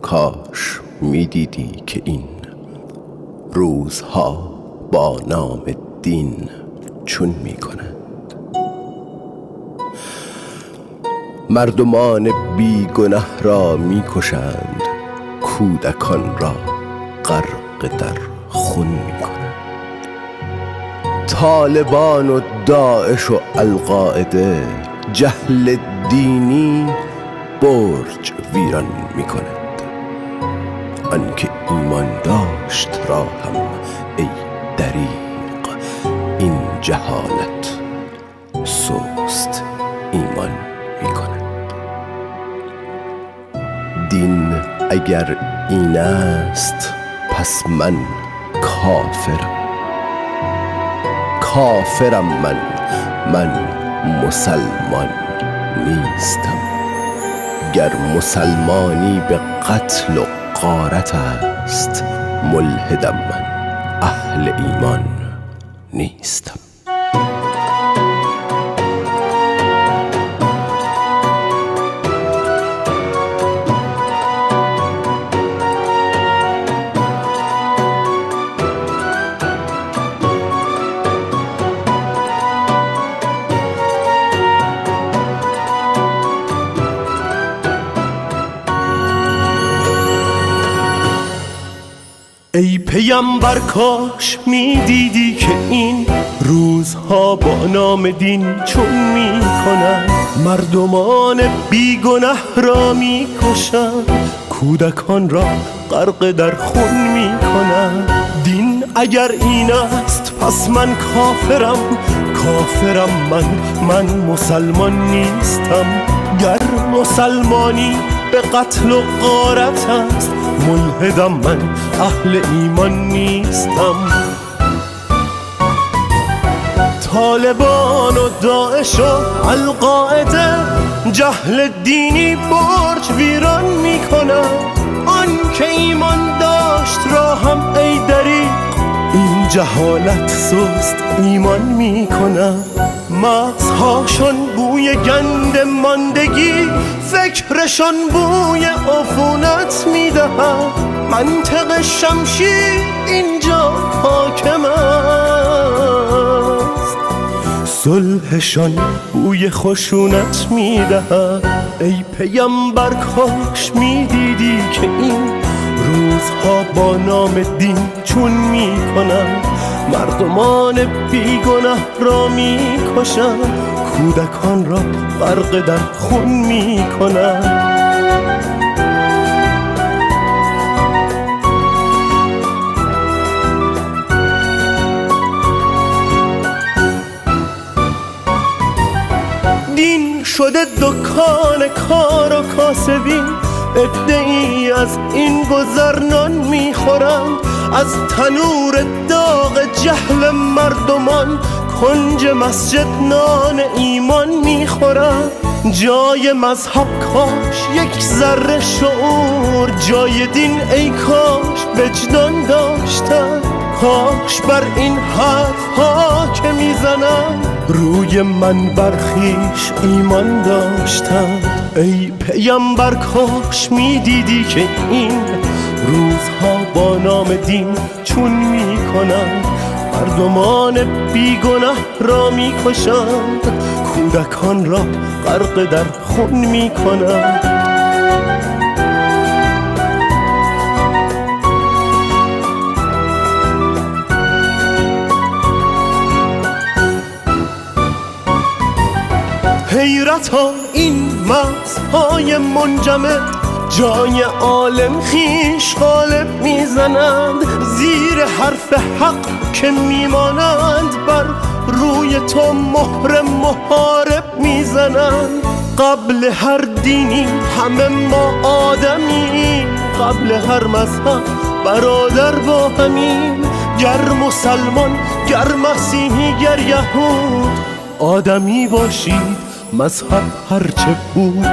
کاش میدیدی که این روزها با نام دین چون میکنند. مردمان بیگنه را میکشند، کودکان را غرق در خون میکنند. طالبان و داعش و القاعده جهل دینی برج ویران میکنند. آنکه ایمان داشت را هم ای دریغ این جهالت سست ایمان میکند. دین اگر این است پس من کافرم من مسلمان نیستم. گر مسلمانی به قتل و غارت است، ملحدم من اهل ایمان نیستم. ای پیامبر کاش میدیدی که این روزها با نام دین چون میکنند. مردمان بیگنه را میکشند، کودکان را غرق در خون میکنند. دین اگر این است پس من کافرم من مسلمان نیستم. گر مسلمانی به قتل و غارت است، ملحدم من اهل ایمان نیستم. طالبان و داعش و القاعده جهل دینی برج ویران میکنند. آن که ایمان داشت را هم ای دریغ این جهالت سست ایمان میکنند. مغزهاشون بوی گند ماندگی، فکرشان بوی عفونت میدهد. منطق شمشیر اینجا حاکم است، صلحشان بوی خشونت میدهد. ای پیامبر کاش میدیدی که این روزها با نام دین چون میکنند. مردمان بیگنه را میکشند، کودکان را غرق در خون میکنند. دین شده دکان کار و کاسبی، عده‌ای از این گذرنان میخورند. از تنور داغ جهل مردمان کنج مسجد نان ایمان میخورند. جای مذهب کاش یک ذره شعور، جای دین ای کاش وجدان داشتن. کاش بر این حرف ها که میزنن روی من برخیش ایمان داشتن. ای پیامبر کاش میدیدی که این روزها با نام دین چون میکنند. مردمان بیگنه را میکشند، کودکان را غرق در خون میکنند. حیرت ها این مغزهای منجمد، جای عالم خیش غالب میزنند. زیر حرف حق که میمانند، بر روی تو مهر محارب میزنند. قبل هر دینی همه ما آدمیم، قبل هر مذهب برادر با همیم. گر مسلمان، گر مسیحی، گر یهود، آدمی باشید مذهب هرچه بود